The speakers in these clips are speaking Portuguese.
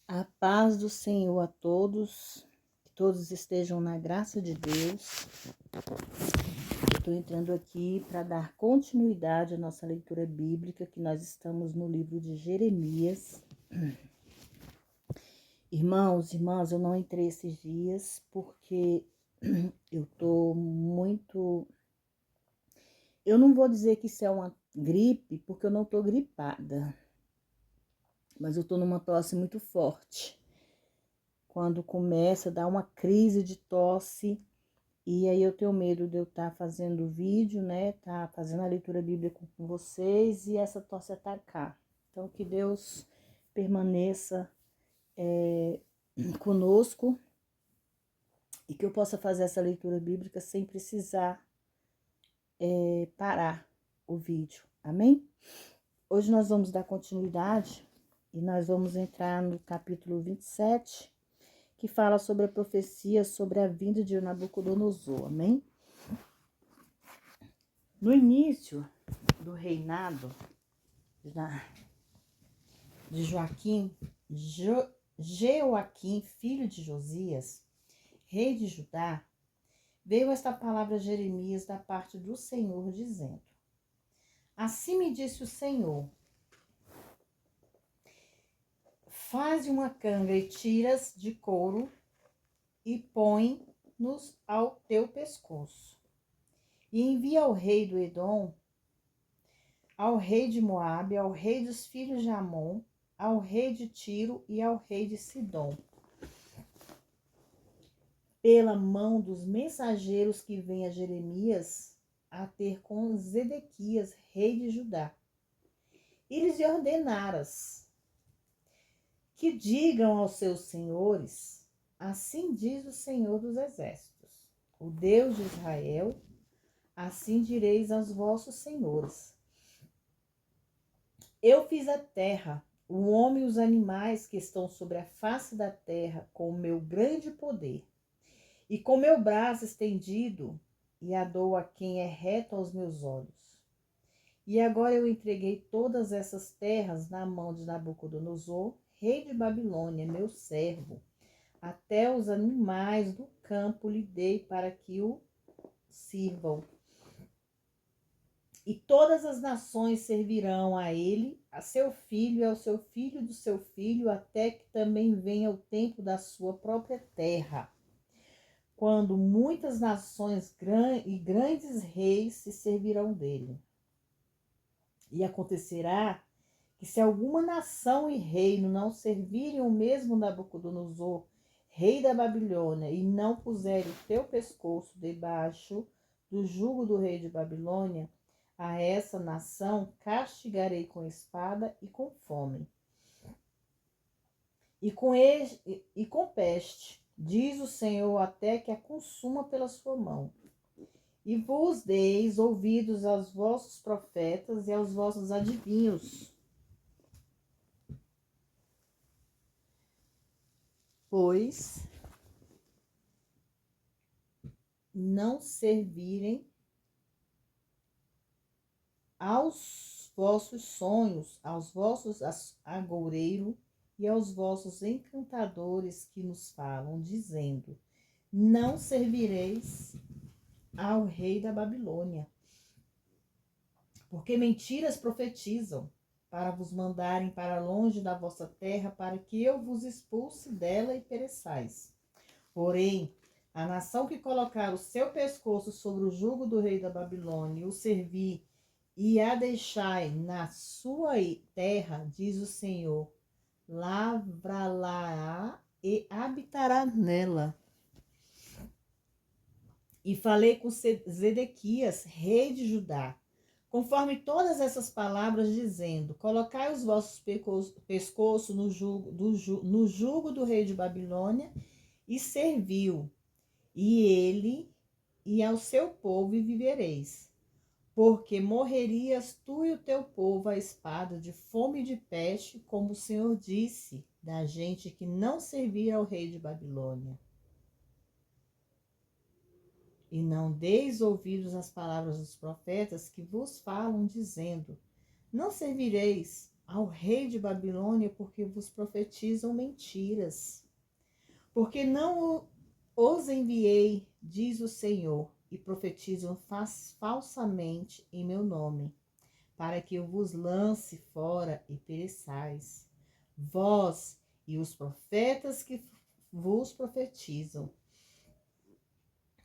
A paz do Senhor a todos, que todos estejam na graça de Deus. Eu estou entrando aqui para dar continuidade à nossa leitura bíblica, que nós estamos no livro de Jeremias. Irmãos, irmãs, eu não entrei esses dias porque eu estou muito... Eu não vou dizer que isso é uma gripe, porque eu não estou gripada, mas eu estou numa tosse muito forte. Quando começa a dar uma crise de tosse, e aí eu tenho medo de eu estar fazendo vídeo, né, tá fazendo a leitura bíblica com vocês e essa tosse atacar. Então, que Deus permaneça conosco e que eu possa fazer essa leitura bíblica sem precisar parar o vídeo, amém? Hoje nós vamos dar continuidade e nós vamos entrar no capítulo 27, que fala sobre a profecia sobre a vinda de Nabucodonosor, amém? No início do reinado de Jeoaquim, filho de Josias, rei de Judá, veio esta palavra a Jeremias da parte do Senhor, dizendo: Assim me disse o Senhor, faze uma canga e tiras de couro e põe-nos ao teu pescoço. E envia ao rei do Edom, ao rei de Moabe, ao rei dos filhos de Amon, ao rei de Tiro e ao rei de Sidom, pela mão dos mensageiros que vêm a Jeremias a ter com Zedequias, rei de Judá. E lhes ordenaras que digam aos seus senhores: assim diz o Senhor dos Exércitos, o Deus de Israel, assim direis aos vossos senhores: eu fiz a terra, o homem e os animais que estão sobre a face da terra com o meu grande poder, e com meu braço estendido, e a dou a quem é reto aos meus olhos. E agora eu entreguei todas essas terras na mão de Nabucodonosor, rei de Babilônia, meu servo. Até os animais do campo lhe dei para que o sirvam. E todas as nações servirão a ele, a seu filho e ao seu filho do seu filho, até que também venha o tempo da sua própria terra, quando muitas nações e grandes reis se servirão dele. E acontecerá que se alguma nação e reino não servirem o mesmo Nabucodonosor, rei da Babilônia, e não puserem o teu pescoço debaixo do jugo do rei de Babilônia, a essa nação castigarei com espada e com fome, e com peste, diz o Senhor, até que a consuma pela sua mão. E vos deis ouvidos aos vossos profetas e aos vossos adivinhos, pois não servirem aos vossos sonhos, aos vossos agoureiros e aos vossos encantadores que nos falam, dizendo: não servireis ao rei da Babilônia, porque mentiras profetizam, para vos mandarem para longe da vossa terra, para que eu vos expulse dela e pereçais. Porém, a nação que colocar o seu pescoço sobre o jugo do rei da Babilônia e o servir, e a deixai na sua terra, diz o Senhor, lavrá-la-á e habitará nela. E falei com Zedequias, rei de Judá, conforme todas essas palavras, dizendo: colocai os vossos pescoços no jugo do rei de Babilônia, e serviu, e ele e ao seu povo, e vivereis. Porque morrerias tu e o teu povo à espada, de fome e de peste, como o Senhor disse, da gente que não servir ao rei de Babilônia. E não deis ouvidos às palavras dos profetas que vos falam, dizendo: não servireis ao rei de Babilônia, porque vos profetizam mentiras. Porque não os enviei, diz o Senhor, e profetizam falsamente em meu nome, para que eu vos lance fora e pereçais, vós e os profetas que vos profetizam.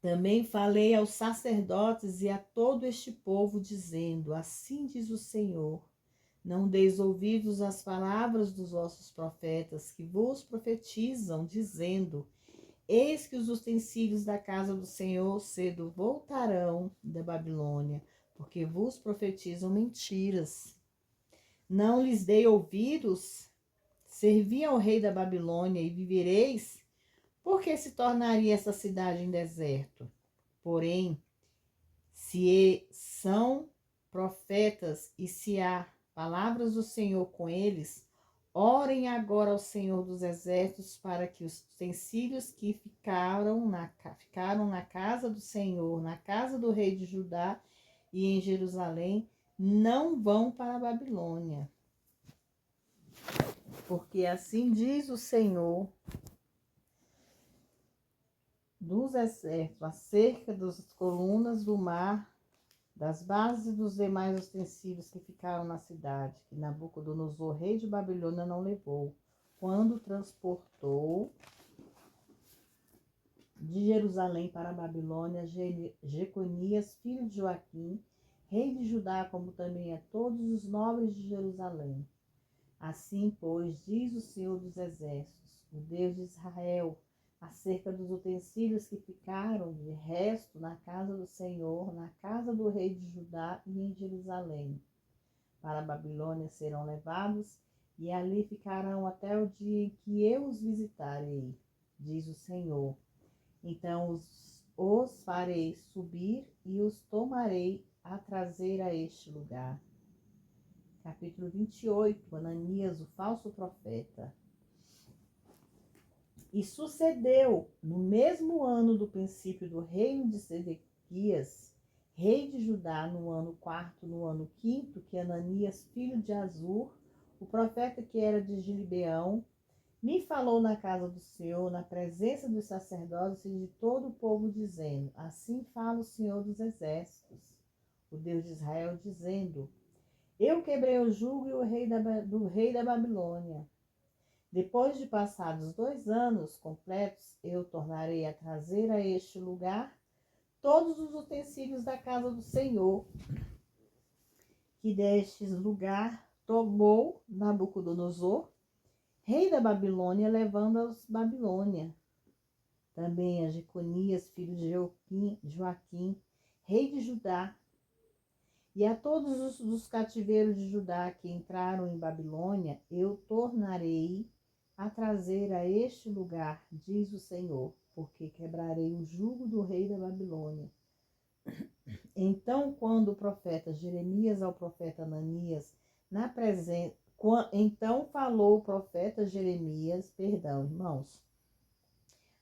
Também falei aos sacerdotes e a todo este povo, dizendo: assim diz o Senhor, não deis ouvidos às palavras dos vossos profetas que vos profetizam, dizendo: eis que os utensílios da casa do Senhor cedo voltarão da Babilônia, porque vos profetizam mentiras. Não lhes dei ouvidos? Servi ao rei da Babilônia e vivereis? Por que se tornaria essa cidade em deserto? Porém, se são profetas e se há palavras do Senhor com eles, orem agora ao Senhor dos Exércitos para que os utensílios que ficaram na casa do Senhor, na casa do rei de Judá e em Jerusalém, não vão para a Babilônia. Porque assim diz o Senhor dos Exércitos, acerca das colunas do mar, das bases e dos demais utensílios que ficaram na cidade, que Nabucodonosor, rei de Babilônia, não levou, quando transportou de Jerusalém para a Babilônia Jeconias, filho de Joaquim, rei de Judá, como também a todos os nobres de Jerusalém. Assim, pois, diz o Senhor dos Exércitos, o Deus de Israel, acerca dos utensílios que ficaram de resto na casa do Senhor, na casa do rei de Judá e em Jerusalém. Para a Babilônia serão levados e ali ficarão até o dia em que eu os visitarei, diz o Senhor. Então os farei subir e os tomarei a trazer a este lugar. Capítulo 28, Ananias, o falso profeta. E sucedeu, no mesmo ano do princípio do reino de Sedequias, rei de Judá, no ano 4º, no ano 5º, que Ananias, filho de Azur, o profeta que era de Gibeão, me falou na casa do Senhor, na presença dos sacerdotes e de todo o povo, dizendo: assim fala o Senhor dos Exércitos, o Deus de Israel, dizendo: eu quebrei o jugo e do rei da Babilônia. Depois de passados 2 anos completos, eu tornarei a trazer a este lugar todos os utensílios da casa do Senhor, que deste lugar tomou Nabucodonosor, rei da Babilônia, levando-os Babilônia. Também a Jeconias, filho de Joaquim, rei de Judá, e a todos os cativeiros de Judá que entraram em Babilônia, eu tornarei a trazer a este lugar, diz o Senhor, porque quebrarei o jugo do rei da Babilônia. Então, quando o profeta Jeremias ao profeta Ananias, então falou o profeta Jeremias,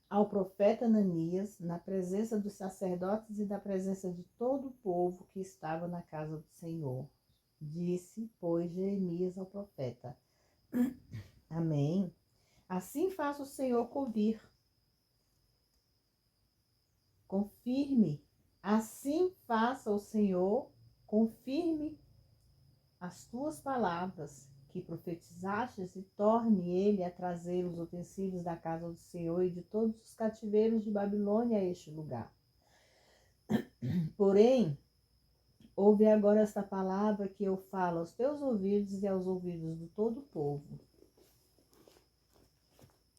ao profeta Ananias, na presença dos sacerdotes e da presença de todo o povo que estava na casa do Senhor. Disse, pois, Jeremias ao profeta: Amém. Assim faça o Senhor confirme. Assim faça o Senhor, confirme as tuas palavras que profetizastes e torne ele a trazer os utensílios da casa do Senhor e de todos os cativeiros de Babilônia a este lugar. Porém, ouve agora esta palavra que eu falo aos teus ouvidos e aos ouvidos de todo o povo.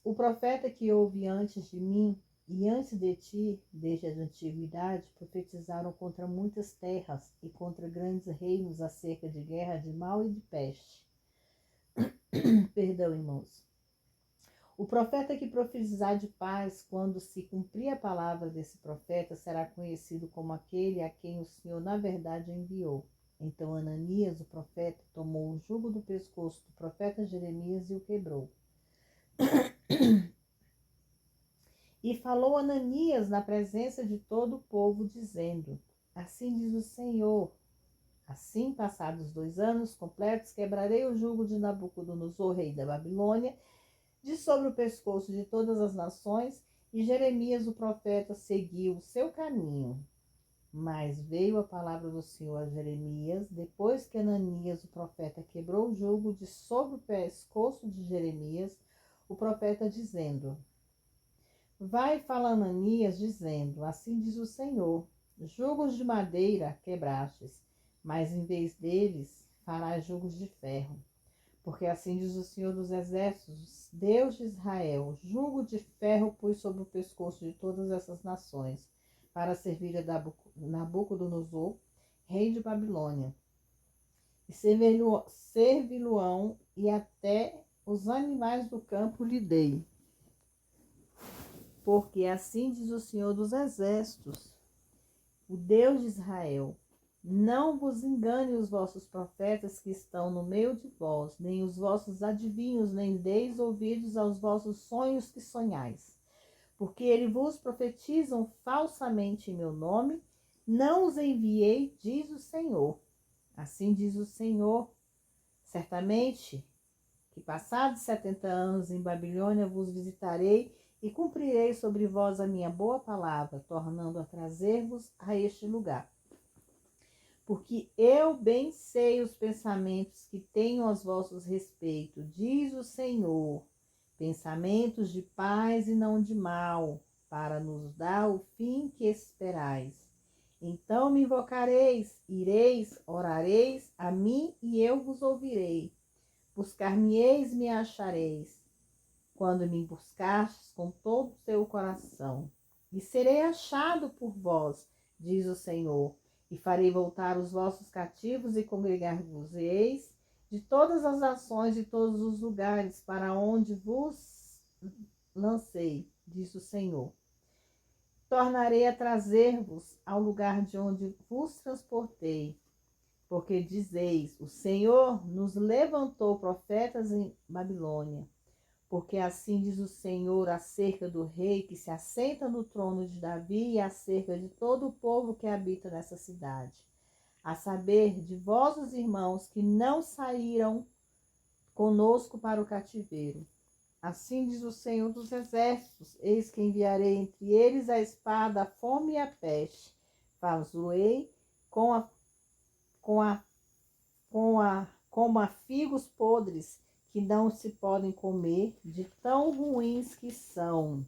O profeta que houve antes de mim e antes de ti, desde a antiguidade, profetizaram contra muitas terras e contra grandes reinos acerca de guerra, de mal e de peste. Perdão, irmãos. O profeta que profetizar de paz, quando se cumprir a palavra desse profeta, será conhecido como aquele a quem o Senhor, na verdade, enviou. Então Ananias, o profeta, tomou o jugo do pescoço do profeta Jeremias e o quebrou. E falou Ananias na presença de todo o povo, dizendo: assim diz o Senhor, Assim, passados 2 anos completos, quebrarei o jugo de Nabucodonosor, rei da Babilônia, de sobre o pescoço de todas as nações, e Jeremias, o profeta, seguiu o seu caminho. Mas veio a palavra do Senhor a Jeremias, depois que Ananias, o profeta, quebrou o jugo de sobre o pescoço de Jeremias, o profeta, dizendo: Vai, fala Ananias, dizendo: Assim diz o Senhor, jugos de madeira quebrastes, mas em vez deles farás jugos de ferro. Porque assim diz o Senhor dos Exércitos, Deus de Israel: jugo de ferro pus sobre o pescoço de todas essas nações, para servir a Nabucodonosor, rei de Babilônia. E servi-lo-ão, e até os animais do campo lhe dei. Porque assim diz o Senhor dos Exércitos, o Deus de Israel: não vos engane os vossos profetas que estão no meio de vós, nem os vossos adivinhos, nem deis ouvidos aos vossos sonhos que sonhais. Porque eles vos profetizam falsamente em meu nome, não os enviei, diz o Senhor. Assim diz o Senhor: certamente que passados 70 anos em Babilônia vos visitarei e cumprirei sobre vós a minha boa palavra, tornando a trazer-vos a este lugar. Porque eu bem sei os pensamentos que tenho aos vossos respeito, diz o Senhor, pensamentos de paz e não de mal, para nos dar o fim que esperais. Então me invocareis, ireis, orareis a mim e eu vos ouvirei. Buscar-me-eis e me achareis, quando me buscastes com todo o teu coração. E serei achado por vós, diz o Senhor, e farei voltar os vossos cativos e congregar-vos-eis de todas as nações e todos os lugares para onde vos lancei, diz o Senhor. Tornarei a trazer-vos ao lugar de onde vos transportei, porque dizeis: o Senhor nos levantou profetas em Babilônia. Porque assim diz o Senhor acerca do rei que se assenta no trono de Davi e acerca de todo o povo que habita nessa cidade. A saber, de vós, os irmãos, que não saíram conosco para o cativeiro. Assim diz o Senhor dos Exércitos: eis que enviarei entre eles a espada, a fome e a peste. Faz-o-ei como a figos podres, que não se podem comer, de tão ruins que são.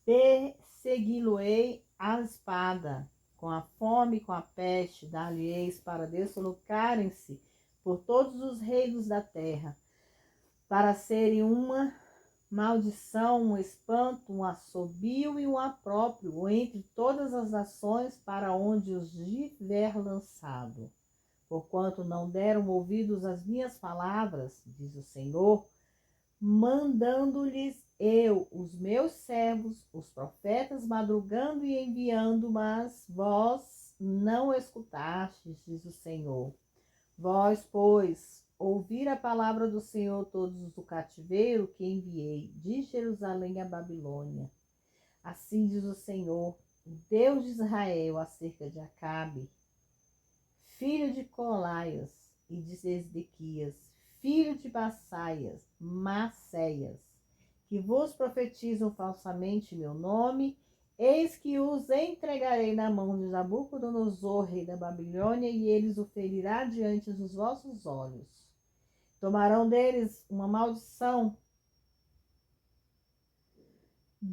Persegui-lo-ei a espada, com a fome e com a peste, dar-lhe-eis para deslocarem-se por todos os reinos da terra, para serem uma maldição, um espanto, um assobio e um apróprio entre todas as nações para onde os tiver lançado. Porquanto não deram ouvidos às minhas palavras, diz o Senhor, mandando-lhes eu os meus servos, os profetas, madrugando e enviando, mas vós não escutastes, diz o Senhor. Vós, pois, ouvir a palavra do Senhor todos do cativeiro que enviei de Jerusalém a Babilônia. Assim diz o Senhor, o Deus de Israel, acerca de Acabe, filho de Colaias, e de Ezequias, filho de Bassaias, Maceias, que vos profetizam falsamente meu nome, eis que os entregarei na mão de Nabucodonosor, rei da Babilônia, e eles o ferirá diante dos vossos olhos. Tomarão deles uma maldição,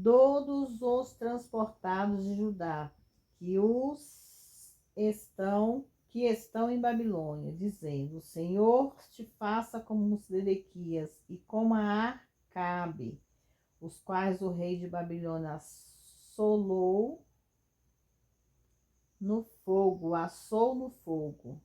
todos os transportados de Judá, que estão em Babilônia, dizendo: o Senhor te faça como os Sedequias e como a Acabe, os quais o rei de Babilônia assou no fogo.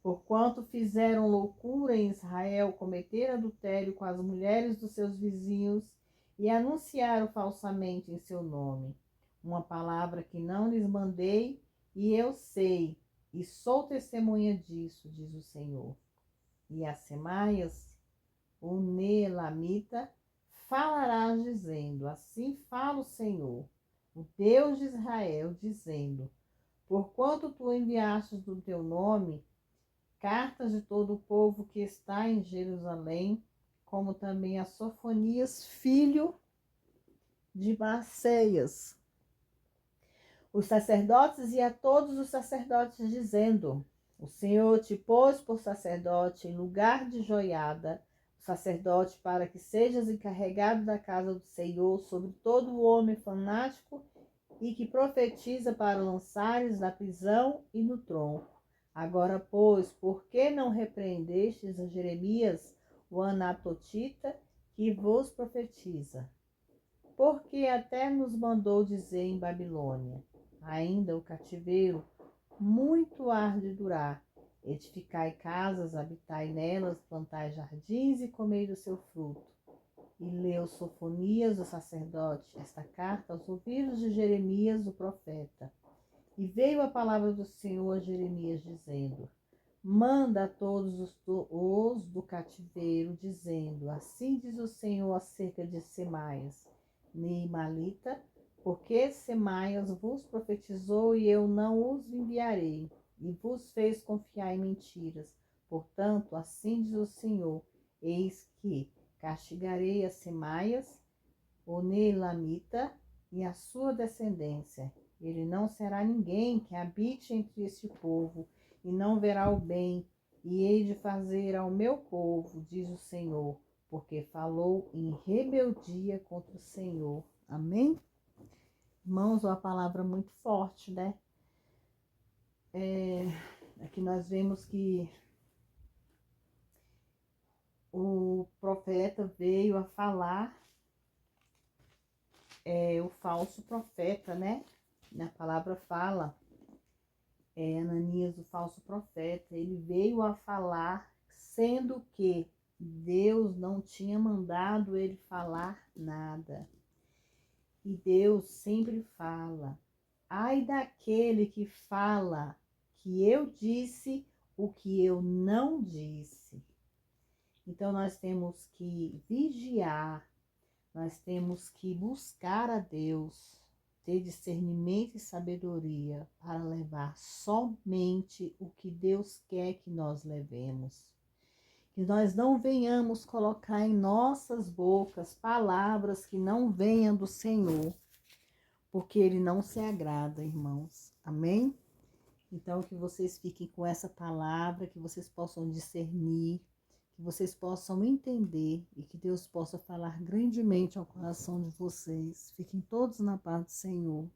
Porquanto fizeram loucura em Israel, cometeram adultério com as mulheres dos seus vizinhos e anunciaram falsamente em seu nome uma palavra que não lhes mandei, e eu sei, e sou testemunha disso, diz o Senhor. E a Semaias, o Neelamita, falarás dizendo: assim fala o Senhor, o Deus de Israel, dizendo: Porquanto tu enviastes do teu nome cartas de todo o povo que está em Jerusalém, como também a Sofonias, filho de Maaseias, os sacerdotes e a todos os sacerdotes, dizendo: o Senhor te pôs por sacerdote em lugar de Joiada, o sacerdote, para que sejas encarregado da casa do Senhor sobre todo o homem fanático e que profetiza para lançares na prisão e no tronco. Agora, pois, por que não repreendestes a Jeremias, o anatotita, que vos profetiza? Porque até nos mandou dizer em Babilônia: ainda o cativeiro muito há de durar. Edificai casas, habitai nelas, plantai jardins e comei do seu fruto. E leu Sofonias, o sacerdote, esta carta aos ouvidos de Jeremias, o profeta. E veio a palavra do Senhor a Jeremias, dizendo: manda a todos os do cativeiro, dizendo: assim diz o Senhor acerca de Semaias, Neimalita, porque Semaias vos profetizou e eu não os enviarei, e vos fez confiar em mentiras. Portanto, assim diz o Senhor: eis que castigarei a Semaias, o Neilamita, e a sua descendência. Ele não será ninguém que habite entre este povo, e não verá o bem, e hei de fazer ao meu povo, diz o Senhor, porque falou em rebeldia contra o Senhor. Amém? Irmãos, uma palavra muito forte, né? Aqui nós vemos que o profeta veio a falar, o falso profeta, né? A palavra fala, Ananias, o falso profeta, ele veio a falar, sendo que Deus não tinha mandado ele falar nada. E Deus sempre fala: ai daquele que fala que eu disse o que eu não disse. Então nós temos que vigiar, nós temos que buscar a Deus, ter discernimento e sabedoria para levar somente o que Deus quer que nós levemos. Que nós não venhamos colocar em nossas bocas palavras que não venham do Senhor, porque Ele não se agrada, irmãos. Amém? Então, que vocês fiquem com essa palavra, que vocês possam discernir, que vocês possam entender e que Deus possa falar grandemente ao coração de vocês. Fiquem todos na paz do Senhor.